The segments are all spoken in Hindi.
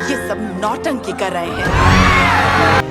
ये सब नौटंकी कर रहे हैं।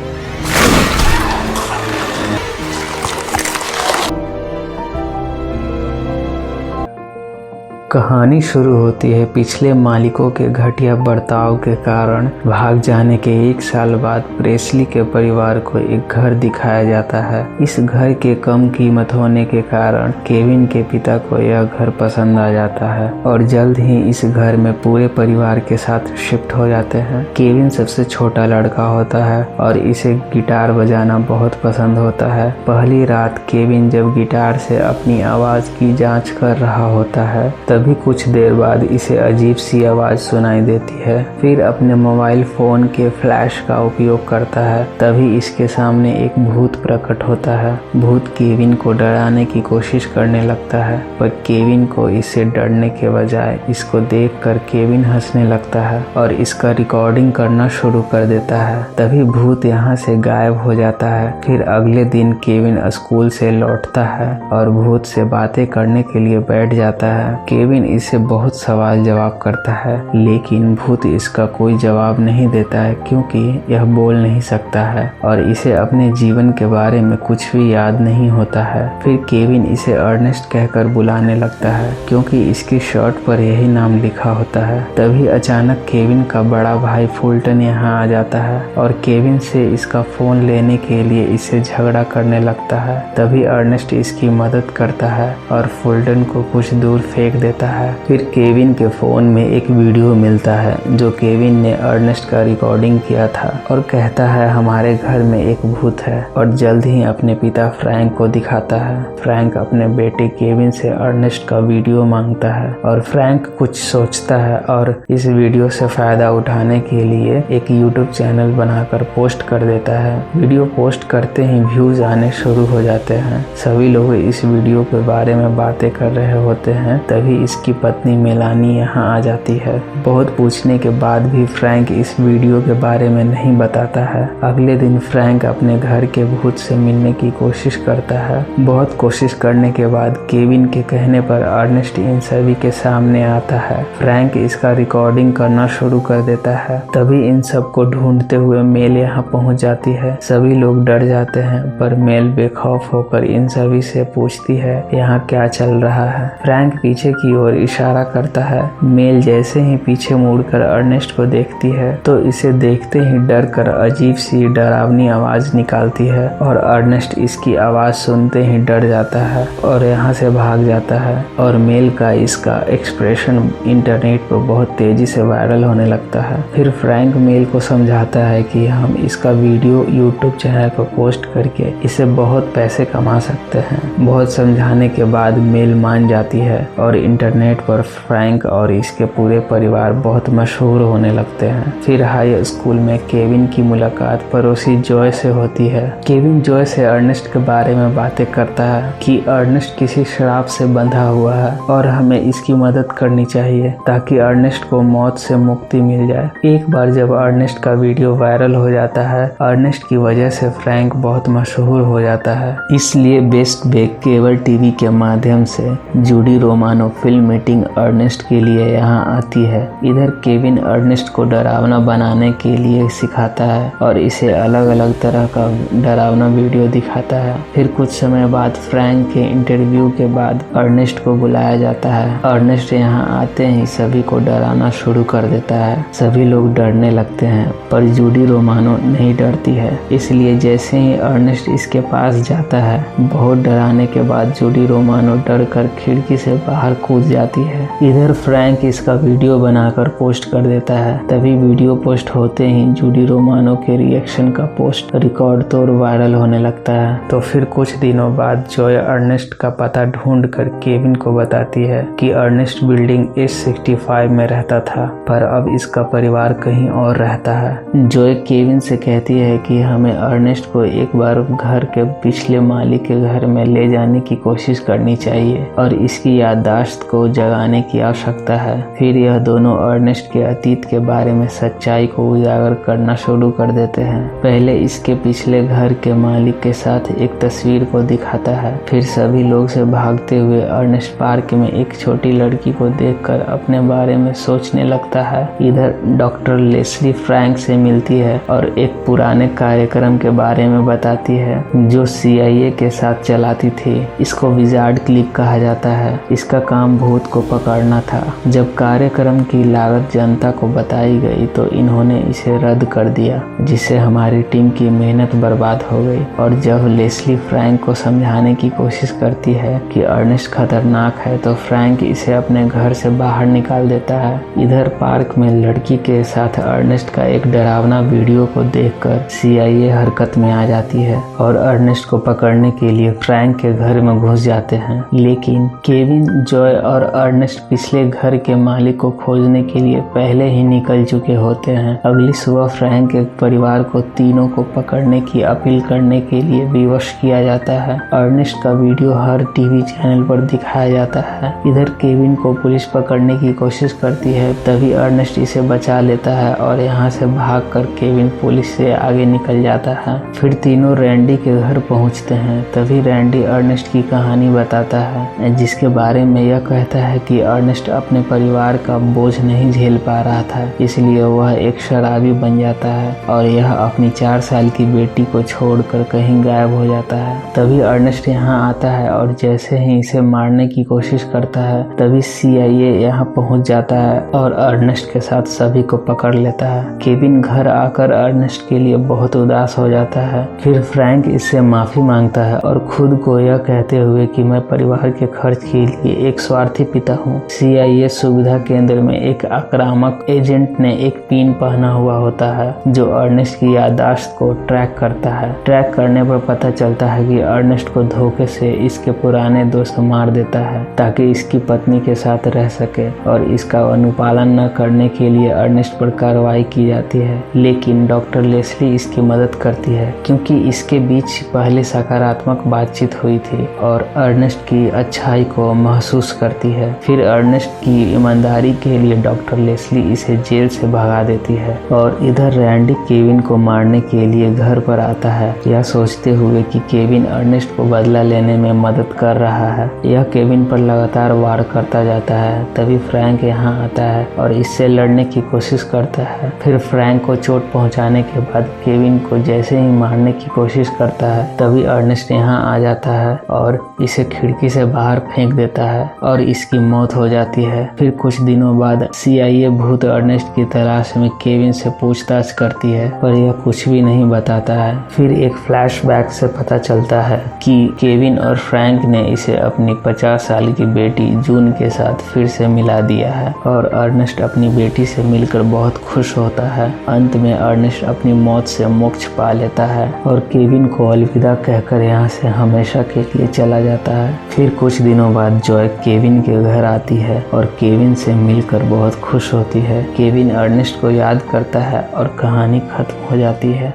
कहानी शुरू होती है पिछले मालिकों के घटिया बर्ताव के कारण भाग जाने के 1 साल बाद प्रेस्ली के परिवार को एक घर दिखाया जाता है। इस घर के कम कीमत होने के कारण केविन के पिता को यह घर पसंद आ जाता है और जल्द ही इस घर में पूरे परिवार के साथ शिफ्ट हो जाते हैं। केविन सबसे छोटा लड़का होता है और इसे गिटार बजाना बहुत पसंद होता है। पहली रात केविन जब गिटार से अपनी आवाज की जांच कर रहा होता है तभी कुछ देर बाद इसे अजीब सी आवाज सुनाई देती है। फिर अपने मोबाइल फोन के फ्लैश का उपयोग करता है, तभी इसके सामने एक भूत प्रकट होता है। भूत केविन को डराने की कोशिश करने लगता है, पर केविन को इससे डरने के बजाय इसको देखकर केविन हंसने लगता है और इसका रिकॉर्डिंग करना शुरू कर देता है। तभी भूत यहाँ से गायब हो जाता है। फिर अगले दिन केविन स्कूल से लौटता है और भूत से बातें करने के लिए बैठ जाता है। केविन इससे बहुत सवाल जवाब करता है, लेकिन भूत इसका कोई जवाब नहीं देता है क्योंकि यह बोल नहीं सकता है और इसे अपने जीवन के बारे में कुछ भी याद नहीं होता है। फिर केविन इसे अर्नेस्ट कहकर बुलाने लगता है क्योंकि इसकी शर्ट पर यही नाम लिखा होता है। तभी अचानक केविन का बड़ा भाई फुल्टन यहाँ आ जाता है और केविन से इसका फोन लेने के लिए इससे झगड़ा करने लगता है। तभी अर्नेस्ट इसकी मदद करता है और फुल्टन को कुछ दूर फेंक देता है। फिर केविन के फोन में एक वीडियो मिलता है जो केविन ने अर्नेस्ट का रिकॉर्डिंग किया था और कहता है हमारे घर में एक भूत है और जल्द ही अपने पिता फ्रैंक को दिखाता है। फ्रैंक अपने बेटे केविन से अर्नेस्ट का वीडियो मांगता है और फ्रैंक कुछ सोचता है और इस वीडियो से फायदा उठाने के लिए एक यूट्यूब चैनल बनाकर पोस्ट कर देता है। वीडियो पोस्ट करते ही व्यूज आने शुरू हो जाते हैं। सभी लोग इस वीडियो के बारे में बातें कर रहे होते हैं। तभी इसकी पत्नी मेलानी यहाँ आ जाती है। बहुत पूछने के बाद भी फ्रैंक इस वीडियो के बारे में नहीं बताता है। अगले दिन फ्रैंक अपने घर के भूत से मिलने की कोशिश करता है। बहुत कोशिश करने के बाद केविन के कहने पर अर्नेस्ट इन सभी के सामने आता है। फ्रैंक इसका रिकॉर्डिंग करना शुरू कर देता है। तभी इन सबको ढूंढते हुए मेल यहाँ पहुँच जाती है। सभी लोग डर जाते हैं, पर मेल बेखौफ होकर इन सभी से पूछती है यहाँ क्या चल रहा है। फ्रैंक पीछे की ओर इशारा करता है। मेल जैसे ही पीछे मुड़कर अर्नेस्ट को देखती है तो इसे देखते ही डर कर अजीब सी डरावनी आवाज निकालती है और अर्नेस्ट इसकी आवाज सुनते ही डर जाता है और यहाँ से भाग जाता है। और मेल का इसका एक्सप्रेशन इंटरनेट पर बहुत तेजी से वायरल होने लगता है। फिर फ्रैंक मेल को समझाता है कि हम इसका वीडियो यूट्यूब चैनल पर पोस्ट करके इसे बहुत पैसे कमा सकते हैं। बहुत समझाने के बाद मेल मान जाती है और इंटरनेट पर फ्रैंक और इसके पूरे परिवार बहुत मशहूर होने लगते हैं। फिर हाई स्कूल में केविन की मुलाकात पड़ोसी जॉय से होती है। केविन जॉय से अर्नेस्ट के बारे में बातें करता है कि अर्नेस्ट किसी शराब से बंधा हुआ है और हमें इसकी मदद करनी चाहिए ताकि अर्नेस्ट को मौत से मुक्ति मिल जाए। एक बार जब अर्नेस्ट का वीडियो वायरल हो जाता है, अर्नेस्ट की वजह से फ्रैंक बहुत मशहूर हो जाता है। इसलिए बेस्ट बेक केबल टीवी के माध्यम से Judy Romano film meeting Ernest के लिए यहाँ आती है। इधर केविन अर्नेस्ट को डरावना बनाने के लिए सिखाता है और इसे अलग अलग तरह का डरावना वीडियो दिखाता है। फिर कुछ समय बाद फ्रैंक के इंटरव्यू के बाद अर्नेस्ट को बुलाया जाता है। अर्नेस्ट यहाँ आते ही सभी को डराना शुरू कर देता है। सभी लोग डरने लगते हैं, पर जूडी रोमानो नहीं डरती है। इसलिए जैसे ही अर्नेस्ट इसके पास जाता है, बहुत डराने के बाद जूडी रोमानो डर कर खिड़की से बाहर कूद जाती है। इधर फ्रैंक इसका वीडियो बनाकर पोस्ट कर देता है। तभी वीडियो पोस्ट होते ही जूडी रोमानो के रिएक्शन का पोस्ट रिकॉर्ड तोड़ वायरल होने लगता है। तो फिर कुछ दिनों बाद जॉय अर्नेस्ट का पता ढूंढ कर केविन को बताती है कि अर्नेस्ट बिल्डिंग S65 में रहता था, पर अब इसका परिवार कहीं और रहता है। जॉय केविन से कहती है कि हमें अर्नेस्ट को एक बार घर के पिछले मालिक के घर में ले जाने की कोशिश करनी चाहिए और इसकी याददाश्त को को जगाने की आवश्यकता है। फिर यह दोनों अर्नेस्ट के अतीत के बारे में सच्चाई को उजागर करना शुरू कर देते हैं। पहले इसके पिछले घर के मालिक के साथ एक तस्वीर को दिखाता है। फिर सभी लोग से भागते हुए अर्नेस्ट पार्क में एक छोटी लड़की को देखकर अपने बारे में सोचने लगता है। इधर डॉक्टर लेस्ली फ्रैंक से मिलती है और एक पुराने कार्यक्रम के बारे में बताती है जो CIA के साथ चलाती थी। इसको विजार्ड क्लिक कहा जाता है। इसका काम भूत को पकड़ना था। जब कार्यक्रम की लागत जनता को बताई गई तो इन्होंने इसे रद्द कर दिया, जिससे हमारी टीम की मेहनत बर्बाद हो गई। और जब लेस्ली फ्रैंक को समझाने की कोशिश करती है कि अर्नेस्ट खतरनाक है तो फ्रैंक इसे अपने घर से बाहर निकाल देता है। इधर पार्क में लड़की के साथ अर्नेस्ट का एक डरावना वीडियो को देखकर CIA हरकत में आ जाती है और अर्नेस्ट को पकड़ने के लिए फ्रैंक के घर में घुस जाते हैं। लेकिन केविन, जॉय और अर्नेस्ट पिछले घर के मालिक को खोजने के लिए पहले ही निकल चुके होते हैं। अगली सुबह फ्रैंक के परिवार को तीनों को पकड़ने की अपील करने के लिए विवश किया जाता है। अर्नेस्ट का वीडियो हर TV चैनल पर दिखाया जाता है। इधर केविन को पुलिस पकड़ने की कोशिश करती है, तभी अर्नेस्ट इसे बचा लेता है और यहाँ से भागकर केविन पुलिस से आगे निकल जाता है। फिर तीनों रैंडी के घर पहुँचते हैं। तभी रैंडी अर्नेस्ट की कहानी बताता है, जिसके बारे में यह कहता है कि अर्नेस्ट अपने परिवार का बोझ नहीं झेल पा रहा था, इसलिए वह एक शराबी बन जाता है और यह अपनी 4 साल की बेटी को छोड़कर कहीं गायब हो जाता है। तभी अर्नेस्ट यहाँ आता है और जैसे ही इसे मारने की कोशिश करता है तभी CIA यहाँ पहुँच जाता है और अर्नेस्ट के साथ सभी को पकड़ लेता है। केविन घर आकर अर्नेस्ट के लिए बहुत उदास हो जाता है। फिर फ्रैंक इससे माफी मांगता है और खुद को यह कहते हुए कि मैं परिवार के खर्च के लिए एक स्वार्थी पिता हूँ। CIA सुविधा केंद्र में एक आक्रामक एजेंट ने एक पिन पहना हुआ होता है जो अर्नेस्ट की याददाश्त को ट्रैक करता है। ट्रैक करने पर पता चलता है कि अर्नेस्ट को धोखे से इसके पुराने दोस्त मार देता है ताकि इसकी पत्नी के साथ रह सके, और इसका अनुपालन न करने के लिए अर्नेस्ट पर कार्रवाई की जाती है। लेकिन डॉक्टर लेस्ली इसकी मदद करती है क्योंकि इसके बीच पहले सकारात्मक बातचीत हुई थी और अर्नेस्ट की अच्छाई को महसूस करती है। फिर अर्नेस्ट की ईमानदारी के लिए डॉक्टर लेस्ली इसे जेल से भगा देती है और इधर रैंडी केविन को मारने के लिए घर पर आता है, यह सोचते हुए कि केविन अर्नेस्ट को बदला लेने में मदद कर रहा है। यह केविन पर लगातार वार करता जाता है। तभी फ्रैंक यहाँ आता है और इससे लड़ने की कोशिश करता है। फिर फ्रैंक को चोट पहुँचाने के बाद केविन को जैसे ही मारने की कोशिश करता है तभी अर्नेस्ट यहाँ आ जाता है और इसे खिड़की से बाहर फेंक देता है और इसकी मौत हो जाती है। फिर कुछ दिनों बाद CIA भूत अर्नेस्ट की तलाश में केविन से पूछताछ करती है, पर यह कुछ भी नहीं बताता है। फिर एक फ्लैशबैक से पता चलता है कि केविन और फ्रैंक ने इसे अपनी 50 साल की बेटी जून के साथ फिर से मिला दिया है और अर्नेस्ट अपनी बेटी से मिलकर बहुत खुश होता है। अंत में अर्नेस्ट अपनी मौत से मोक्ष पा लेता है और केविन को अलविदा कहकर यहाँ से हमेशा के लिए चला जाता है। फिर कुछ दिनों बाद जॉय केविन के घर आती है और केविन से मिलकर बहुत खुश होती है। केविन अर्नेस्ट को याद करता है और कहानी खत्म हो जाती है।